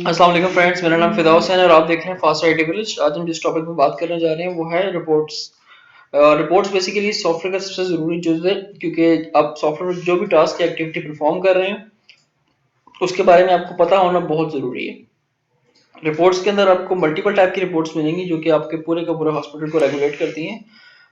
अस्सलाम वालेकुम फ्रेंड्स, मेरा नाम फिदाउस है और आप देख रहे हैं फास्ट आईटी विलेज। आज हम जिस टॉपिक पे बात करने जा रहे हैं वो है रिपोर्ट्स। रिपोर्ट्स बेसिकली सॉफ्टवेयर का सबसे ज़रूरी जुज़ है, क्योंकि आप सॉफ्टवेयर में जो भी टास्क या एक्टिविटी परफॉर्म कर रहे हैं उसके बारे में आपको पता होना बहुत ज़रूरी है। रिपोर्ट्स के अंदर आपको मल्टीपल टाइप की रिपोर्ट्स मिलेंगी जो कि आपके पूरे का पूरे हॉस्पिटल को रेगुलेट करती हैं।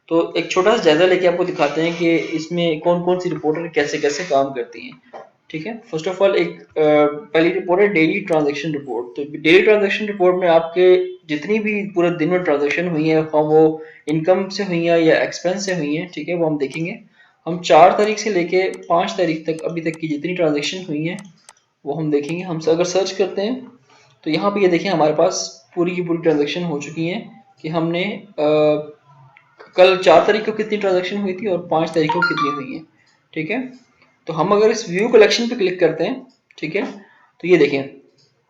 तो एक छोटा सा जायजा लेके आपको दिखाते हैं कि इसमें कौन कौन सी रिपोर्ट कैसे कैसे काम करती हैं। ठीक है, फर्स्ट ऑफ ऑल एक पहली रिपोर्ट है डेली ट्रांजैक्शन रिपोर्ट। तो डेली ट्रांजैक्शन रिपोर्ट में आपके जितनी भी पूरे दिन में ट्रांजैक्शन हुई है, वो इनकम से हुई है या एक्सपेंस से हुई है, ठीक है, वो हम देखेंगे। हम 4 तारीख से लेके 5 तारीख तक अभी तक की जितनी ट्रांजैक्शन हुई है वो हम देखेंगे। हम अगर सर्च करते हैं तो यहाँ पे ये देखें हमारे पास पूरी की पूरी ट्रांजैक्शन हो चुकी है कि हमने कल 4 तारीख को कितनी ट्रांजैक्शन हुई थी और 5 तारीख को कितनी हुई है। ठीक है, तो हम अगर इस व्यू कलेक्शन पे क्लिक करते हैं, ठीक है, तो ये देखें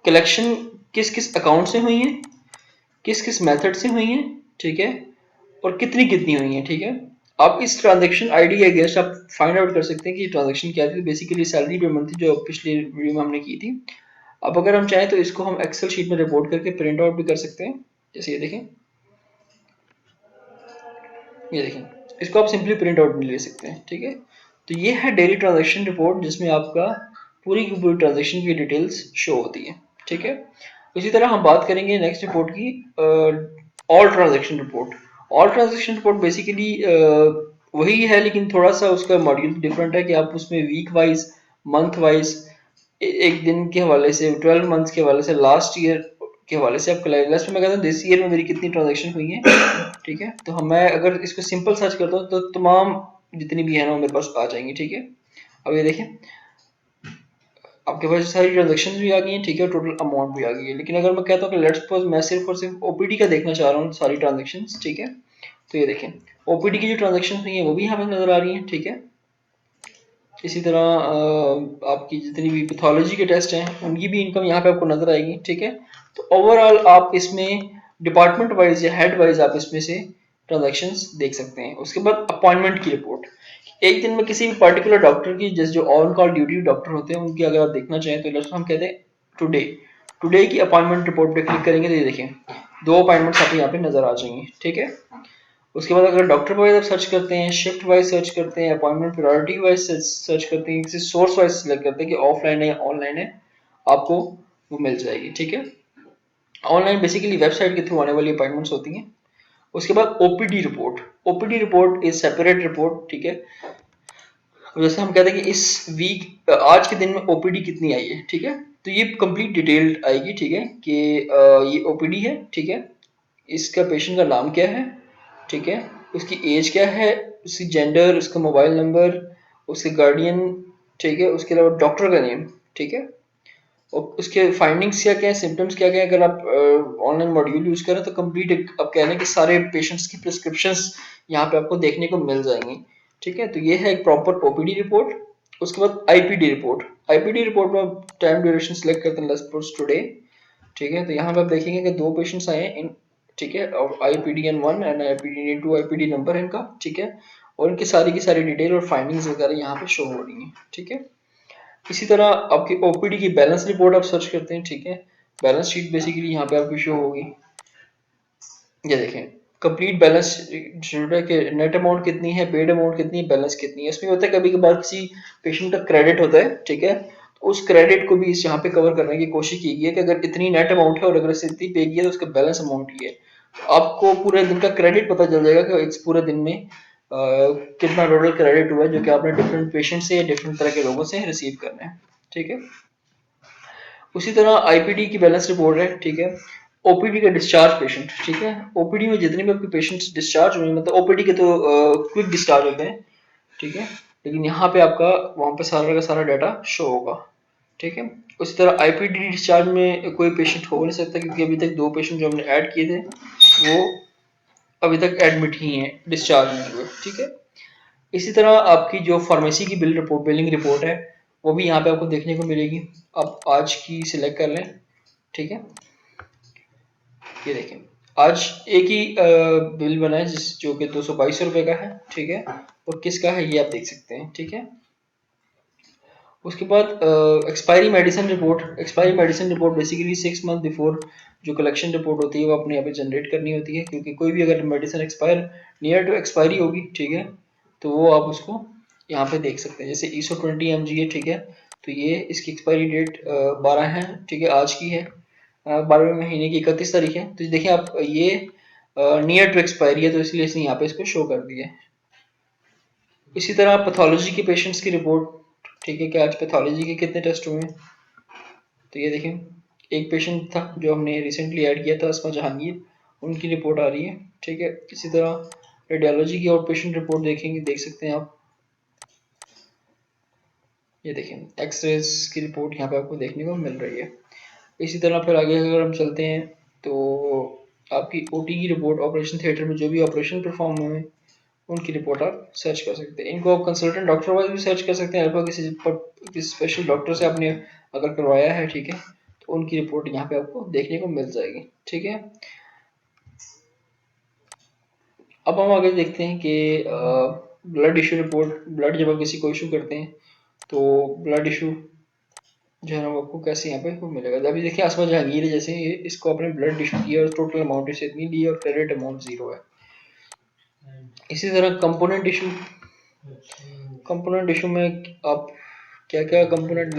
कलेक्शन किस किस अकाउंट से हुई है, किस किस मेथड से हुई है, ठीक है, और कितनी कितनी हुई है। ठीक है, आप इस ट्रांजैक्शन आईडी के अगेंस्ट आप फाइंड आउट कर सकते हैं कि ट्रांजैक्शन क्या थी। बेसिकली सैलरी पेमेंट थी जो पिछली वीडियो में हमने की थी। अब अगर हम चाहें तो इसको हम एक्सेल शीट में रिपोर्ट करके प्रिंट आउट भी कर सकते हैं। जैसे ये देखें, ये देखें, इसको आप सिंपली प्रिंट आउट भी ले सकते हैं। ठीक है, तो ये है डेली ट्रांजैक्शन रिपोर्ट जिसमें आपका पूरी की पूरी ट्रांजैक्शन की डिटेल्स शो होती है। ठीक है, इसी तरह हम बात करेंगे नेक्स्ट रिपोर्ट की, all transaction report. All transaction report basically वही है, लेकिन थोड़ा सा उसका मॉड्यूल डिफरेंट है कि आप उसमें वीक वाइज, मंथ वाइज, एक दिन के हवाले से, 12 मंथ्स के हवाले से, लास्ट ईयर के हवाले से आप लास्ट में मैं कहता हूँ दिस ईयर में मेरी कितनी ट्रांजैक्शन हुई है। ठीक है, तो हम मैं अगर इसको सिंपल सर्च करता हूँ तो तमाम जितनी भी है ना मेरे पास आ जाएंगी। ठीक है, अब ये देखें आपके पास सारी ट्रांजेक्शन भी आ गई हैं, ठीक है, टोटल अमाउंट भी आ गई है। लेकिन अगर मैं कहता हूँ कि लेट्स सपोज मैं सिर्फ और सिर्फ ओपीडी का देखना चाह रहा हूँ सारी ट्रांजेक्शन, ठीक है, तो ये देखें ओपीडी की जो ट्रांजेक्शन हुई है वो भी यहाँ पे नजर आ रही है। ठीक है, इसी तरह आपकी जितनी भी पैथोलॉजी के टेस्ट हैं उनकी भी इनकम यहाँ पे आपको नजर आएगी। ठीक है, तो ओवरऑल आप इसमें डिपार्टमेंट वाइज या हेड वाइज आप इसमें से ट्रांजेक्शन्स देख सकते हैं। उसके बाद अपॉइंटमेंट की रिपोर्ट, एक दिन में किसी भी पर्टिकुलर डॉक्टर की, जैसे जो ऑन कॉल ड्यूटी डॉक्टर होते हैं उनकी अगर आप देखना चाहें तो लेट्स हम कहते हैं टुडे, टुडे की अपॉइंटमेंट रिपोर्ट पे क्लिक करेंगे तो ये देखें 2 अपॉइंटमेंट्स आपको यहाँ पे नजर आ जाएंगी। ठीक है, उसके बाद अगर डॉक्टर वाइज आप सर्च करते हैं, शिफ्ट वाइज सर्च करते हैं, अपॉइंटमेंट प्रायोरिटी वाइज सर्च करते हैं, किसी सोर्स वाइज सेलेक्ट करते हैं कि ऑफलाइन है या ऑनलाइन है, आपको वो मिल जाएगी। ठीक है, ऑनलाइन बेसिकली वेबसाइट के थ्रू आने वाली अपॉइंटमेंट्स होती हैं। उसके बाद OPD report, OPD report is separate report. ठीक है, जैसे हम कहते हैं कि इस वीक आज के दिन में ओपीडी कितनी आई है। ठीक है, तो ये कंप्लीट डिटेल्ड आएगी। ठीक है, कि ये ओपीडी है, ठीक है, इसका पेशेंट का नाम क्या है, ठीक है, उसकी एज क्या है, उसकी जेंडर, उसका मोबाइल नंबर, उसके गार्डियन, ठीक है, उसके अलावा डॉक्टर का नेम, ठीक है, और उसके फाइंडिंग्स क्या क्या है, सिम्टम्स क्या क्या है। अगर आप ऑनलाइन मॉड्यूल यूज करें तो कंप्लीट आप कह रहे हैं कि सारे पेशेंट्स की प्रिस्क्रिप्शंस यहाँ पे आपको देखने को मिल जाएंगी। ठीक है, तो ये है एक प्रॉपर ओपीडी रिपोर्ट। उसके बाद आईपीडी रिपोर्ट, आईपीडी रिपोर्ट में आप टाइम ड्यूरेशन सेलेक्ट करते हैं, लेट्स सपोज टुडे। ठीक है, तो यहाँ पे आप देखेंगे कि 2 पेशेंट्स आए हैं इन, ठीक है, और IPDN1 and IPDN2 IPD number है इनका। ठीक है, और इनकी सारी की सारी डिटेल और फाइंडिंग्स वगैरह यहाँ पे शो हो रही हैं। ठीक है, इसी तरह आपकी ओपीडी की बैलेंस रिपोर्ट आप सर्च करते हैं। ठीक है, बैलेंस शीट बेसिकली यहाँ पे आपकी शो होगी। ये देखें कंप्लीट बैलेंस शीट है कि नेट अमाउंट कितनी है, पेड अमाउंट कितनी है, बैलेंस कितनी है। इसमें होता है कभी कभार किसी पेशेंट का क्रेडिट होता है, ठीक है, तो उस क्रेडिट को भी इस यहाँ पे कवर करने की कोशिश की गई है कि अगर इतनी नेट अमाउंट है और अगर इससे इतनी पे की है तो उसका बैलेंस अमाउंट ही है। तो आपको पूरे दिन का क्रेडिट पता चल जाएगा कि इस पूरे दिन में कितना टोटल क्रेडिट हुआ है जो कि आपने डिफरेंट पेशेंट से या डिफरेंट तरह के लोगों से रिसीव करना है। ठीक है, उसी तरह आईपीडी की बैलेंस रिपोर्ट है। ठीक है, ओपीडी का डिस्चार्ज पेशेंट, ठीक है, ओपीडी में जितने भी आपके पेशेंट्स डिस्चार्ज हुए, मतलब ओपीडी के तो क्विक डिस्चार्ज होते हैं, ठीक है, लेकिन यहाँ पे आपका वहाँ पे सारा का सारा डाटा शो होगा। ठीक है, उसी तरह आईपीडी डिस्चार्ज में कोई पेशेंट हो नहीं सकता क्योंकि अभी तक 2 पेशेंट जो हमने ऐड किए थे वो अभी तक एडमिट ही हैं, डिस्चार्ज नहीं हुए। ठीक है, इसी तरह आपकी जो फार्मेसी की बिल रिपोर्ट, बिलिंग रिपोर्ट है, वो भी यहाँ पे आपको देखने को मिलेगी। आप आज की सिलेक्ट कर लें। ठीक है, ये देखें आज एक ही बिल बना है जिस जो कि 222 रुपये का है। ठीक है, और किसका है ये आप देख सकते हैं। ठीक है, उसके बाद expiry medicine report. Expiry medicine report basically 6 month before जो कलेक्शन रिपोर्ट होती है वो अपने यहाँ पे जनरेट करनी होती है, क्योंकि कोई भी अगर medicine expire near to expiry होगी, ठीक है, तो वो आप उसको यहाँ पे देख सकते हैं। जैसे ईसो 20 mg है, ठीक है, तो ये इसकी एक्सपायरी डेट 12 है, ठीक है, आज की है, 12वें महीने की 31 तारीख है। तो देखिए आप ये नियर टू एक्सपायरी है, तो इसलिए इसने यहाँ पे इसको शो कर दिया है। इसी तरह पैथोलॉजी के पेशेंट्स की रिपोर्ट, ठीक है, कि आज पैथोलॉजी के कितने टेस्ट हुए हैं। तो ये देखें एक पेशेंट था जो हमने रिसेंटली ऐड किया था, अस्मा जहांगीर, उनकी रिपोर्ट आ रही है, ठीक है। इसी तरह रेडियोलॉजी की आउट पेशेंट रिपोर्ट देखेंगे, देख सकते हैं आप, ये देखें एक्सरेज की रिपोर्ट यहाँ पे आपको देखने को मिल रही है। इसी तरह फिर आगे अगर हम चलते हैं तो आपकी ओटी की रिपोर्ट, ऑपरेशन थिएटर में जो भी ऑपरेशन परफॉर्म हुए हैं उनकी रिपोर्ट आप सर्च कर सकते हैं। इनको आप कंसल्टेंट डॉक्टर वाइज भी सर्च कर सकते हैं, अगर किसी स्पेशल डॉक्टर से आपने अगर करवाया है, ठीक है, तो उनकी रिपोर्ट यहाँ पे आपको देखने को मिल जाएगी, ठीक है। अब हम आगे देखते हैं कि ब्लड इशू रिपोर्ट। ब्लड जब आप किसी को इशू करते हैं तो ब्लड इशू जो है ना वो आपको कैसे यहाँ पे वो मिलेगा। अभी देखिए आसमा जहांगीर है, जैसे इसको अपने ब्लड इशू किया और टोटल अमाउंट इसे इतनी ली और क्रेडिट अमाउंट 0 है। इसी तरह कंपोनेंट इशू। कंपोनेंट इशू में आप क्या क्या कंपोनेंट,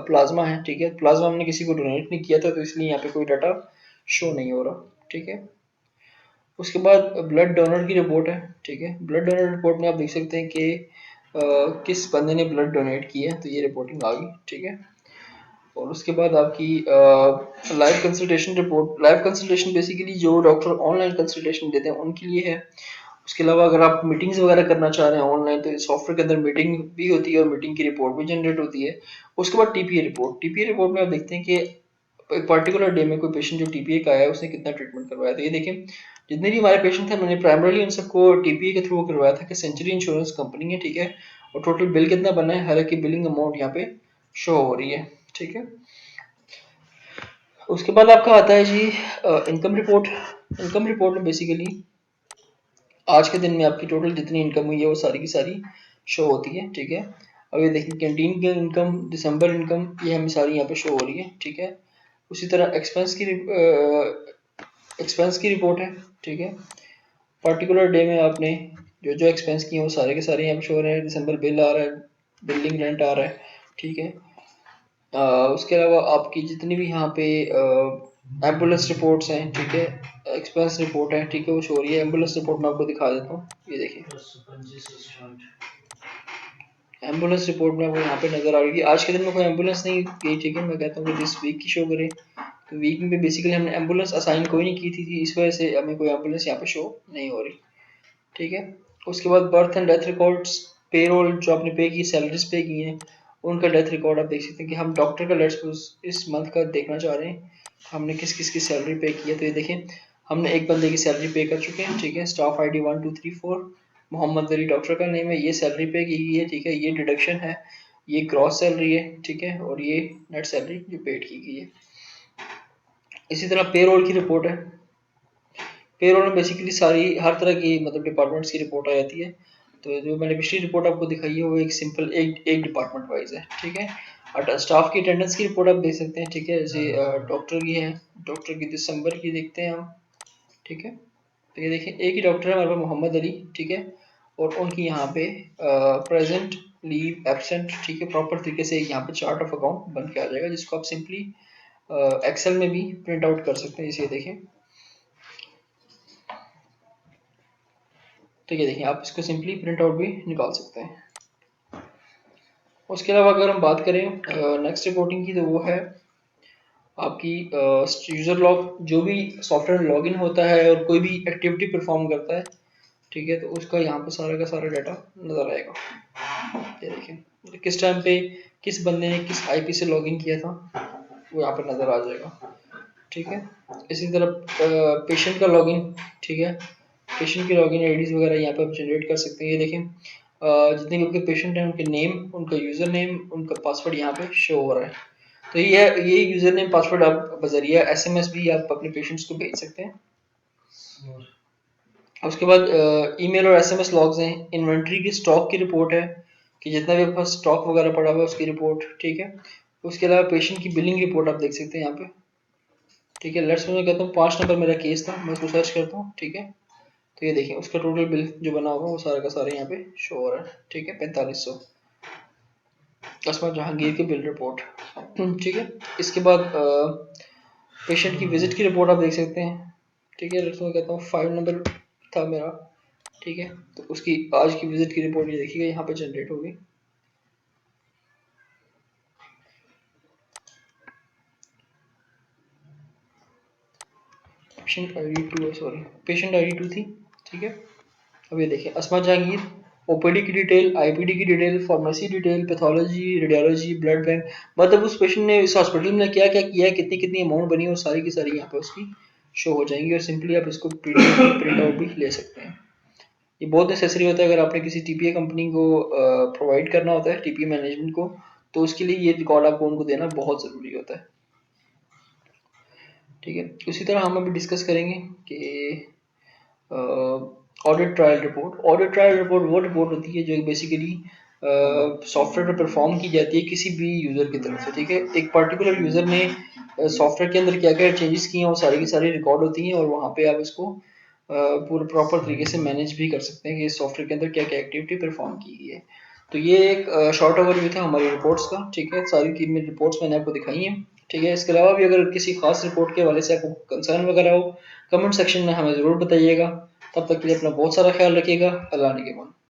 प्लाज्मा है, ठीक है, प्लाज्मा हमने किसी को डोनेट नहीं किया था तो इसलिए यहाँ पे कोई डाटा शो नहीं हो रहा, ठीक है। उसके बाद ब्लड डोनर की रिपोर्ट है, ठीक है। ब्लड डोनर रिपोर्ट में आप देख सकते हैं कि किस बंदे ने ब्लड डोनेट किया है, तो ये रिपोर्टिंग आ गई, ठीक है। और उसके बाद आपकी live consultation report. Live consultation basically जो डॉक्टर ऑनलाइन कंसल्टेशन देते हैं उनके लिए है। उसके अलावा अगर आप मीटिंग्स वगैरह करना चाह रहे हैं ऑनलाइन, तो सॉफ्टवेयर के अंदर मीटिंग भी होती है और मीटिंग की रिपोर्ट भी जनरेट होती है। उसके बाद टीपीए रिपोर्ट। टीपीए रिपोर्ट में आप देखते हैं कि एक पर्टिकुलर डे में कोई पेशेंट जो टीपीए का आया है उसने कितना ट्रीटमेंट करवाया। तो ये देखें जितने भी हमारे पेशेंट थे मैंने प्राइमरली उन सबको टीपीए के थ्रू करवाया था कि सेंचुरी इंश्योरेंस कंपनी है, ठीक है, और टोटल बिल कितना बना है, हालांकि बिलिंग अमाउंट यहाँ पे शो हो रही है, ठीक है। उसके बाद आपका आता है जी इनकम रिपोर्ट। इनकम रिपोर्ट में बेसिकली आज के दिन में आपकी टोटल जितनी इनकम हुई है वो सारी की सारी शो होती है, ठीक है। अब ये देखिए कैंटीन की इनकम, दिसंबर इनकम, ये हमें सारी यहाँ पे शो हो रही है, ठीक है। उसी तरह एक्सपेंस की रिपोर्ट है, ठीक है। पर्टिकुलर डे में आपने जो जो एक्सपेंस किए वो सारे के सारे यहाँ पे शो हो रहे हैं। दिसंबर बिल आ रहा है, बिल्डिंग रेंट आ रहा है, ठीक है। उसके अलावा आपकी जितनी भी यहाँ पे एम्बुलेंस रिपोर्ट्स हैं, ठीक है, एक्सपेंस रिपोर्ट है, ठीक है, वो शो हो रही है। एम्बुलेंस रिपोर्ट मैं आपको दिखा देता हूँ, ये देखिए एम्बुलेंस रिपोर्ट में आपको यहाँ पे नजर आ रही है। आज के दिन में कोई एम्बुलेंस नहीं गई, ठीक है, मैं कहता हूँ कि जिस वीक की शो करे, तो वीक में बेसिकली हमने एम्बुलेंस असाइन कोई नहीं की थी, इस वजह से हमें कोई एम्बुलेंस यहाँ पे शो नहीं हो रही, ठीक है। उसके बाद birth and death records, payroll जो आपने पे की, सैलरीज पे की हैं, उनका डेथ रिकॉर्ड आप देख सकते हैं कि हम डॉक्टर का लेट्स सपोज इस मंथ का देखना चाह रहे हैं हमने किस किस की सैलरी पे की है। तो ये देखें हमने एक बंदे की सैलरी पे कर चुके हैं, ठीक है, staff ID 1234 Mohammad Ali doctor का नेम है, ये सैलरी पे की गई है, ठीक है, ये डिडक्शन है, ये ग्रॉस सैलरी है, ठीक है, और ये नेट सैलरी जो पेड की गई है। इसी तरह पेरोल की रिपोर्ट है। पेरोल में बेसिकली सारी हर तरह की मतलब डिपार्टमेंट्स की रिपोर्ट आ जाती है। तो जो मैंने पिछली रिपोर्ट आपको दिखाई है वो एक सिंपल एक डिपार्टमेंट वाइज है, ठीक है। स्टाफ की अटेंडेंस की रिपोर्ट आप देख सकते हैं, ठीक है, जैसे डॉक्टर की है, डॉक्टर की दिसंबर की देखते हैं हम, ठीक है। तो ये देखिए एक ही डॉक्टर है हमारे पास मोहम्मद अली, ठीक है, और उनकी यहाँ पे प्रेजेंट, लीव, एब्सेंट, ठीक है, प्रॉपर तरीके से यहाँ पे चार्ट ऑफ अकाउंट बन के आ जाएगा, जिसको आप सिंपली एक्सेल में भी प्रिंट आउट कर सकते हैं। इसे देखें तो ये देखिए आप इसको सिंपली प्रिंट आउट भी निकाल सकते हैं। उसके अलावा अगर हम बात करें नेक्स्ट रिपोर्टिंग की, तो वो है आपकी यूजर लॉग। जो भी सॉफ्टवेयर लॉगिन होता है और कोई भी एक्टिविटी परफॉर्म करता है, ठीक है, तो उसका यहाँ पे सारा का सारा डाटा नजर आएगा। ये देखिए किस टाइम पे किस बंदे ने किस आईपी से लॉगिन किया था वो यहाँ पर नजर आ जाएगा, ठीक है। इसी तरह पेशेंट का लॉगिन, ठीक है, पेशेंट की लॉगिन आईडीज वगैरह यहाँ पे आप जनरेट कर सकते हैं। ये देखें जितने भी आपके पेशेंट हैं उनके नेम, उनका यूज़र नेम, उनका पासवर्ड यहाँ पे शो हो रहा है। तो ये यूज़र नेम पासवर्ड आप बजरिया एसएमएस भी आप अपने पेशेंट्स को भेज सकते हैं। उसके बाद ईमेल और एसएमएस लॉग्स हैं, इन्वेंट्री की स्टॉक की रिपोर्ट है, कि जितना भी आपके पास स्टॉक वगैरह पड़ा हुआ है उसकी रिपोर्ट, ठीक है। उसके अलावा पेशेंट की बिलिंग रिपोर्ट आप देख सकते हैं यहाँ पे, ठीक है। लेट्स मैं कहता हूँ 5 नंबर मेरा केस था, मैं उसको सर्च करता हूँ, ठीक है। तो ये देखिए उसका टोटल बिल जो बना होगा वो सारा का सारा यहाँ पे शो हो रहा है, ठीक है। 4500 कस्टमर जहांगीर की बिल रिपोर्ट, ठीक है। इसके बाद पेशेंट की विजिट की रिपोर्ट आप देख सकते हैं, ठीक है। लेट्स मैं कहता हूँ 5 नंबर था मेरा, ठीक है। तो उसकी आज की विजिट की रिपोर्ट ये देखिएगा यहाँ पे जनरेट होगी। पेशेंट आईडी 2 है, सॉरी पेशेंट आईडी 2 थी, ठीक है। अब ये देखिए अस्मा जहांगीर, ओपीडी की डिटेल, आईपीडी की detail, pharmacy detail, pathology, radiology, blood bank, मतलब उस पेशेंट ने इस हॉस्पिटल में क्या क्या किया है, कितनी कितनी अमाउंट बनी है, वो सारी की सारी यहाँ पे उसकी शो हो जाएंगी। और सिंपली आप इसको प्रिंट आउट भी ले सकते हैं। ये बहुत नेसेसरी होता है अगर आपने किसी टीपीए कंपनी को प्रोवाइड करना होता है, टीपीए मैनेजमेंट को, तो उसके लिए ये रिकॉर्ड आपको उनको देना बहुत ज़रूरी होता है, ठीक है। उसी तरह हम अभी डिस्कस करेंगे कि audit trial report. Audit trial report वो रिपोर्ट होती है जो बेसिकली सॉफ्टवेयर पर परफॉर्म की जाती है किसी भी यूज़र की तरफ से, ठीक है। एक पर्टिकुलर यूज़र ने सॉफ्टवेयर के अंदर क्या क्या चेंजेस किए हैं वो सारी की सारी रिकॉर्ड होती हैं, और वहाँ पे आप इसको पूरे प्रॉपर तरीके से मैनेज भी कर सकते हैं कि इस सॉफ्टवेयर के अंदर क्या क्या एक्टिविटी परफॉर्म की गई है। तो ये एक शॉर्ट ओवरव्यू था हमारी रिपोर्ट्स का, ठीक है। सारी की मेरी रिपोर्ट्स मैंने आपको दिखाई हैं, ठीक है। इसके अलावा भी अगर किसी खास रिपोर्ट के हवाले से आपको कंसर्न वगैरह हो, कमेंट सेक्शन में हमें ज़रूर बताइएगा। तब तक के लिए अपना बहुत सारा ख्याल रखिएगा। अल्लाह निगहबान।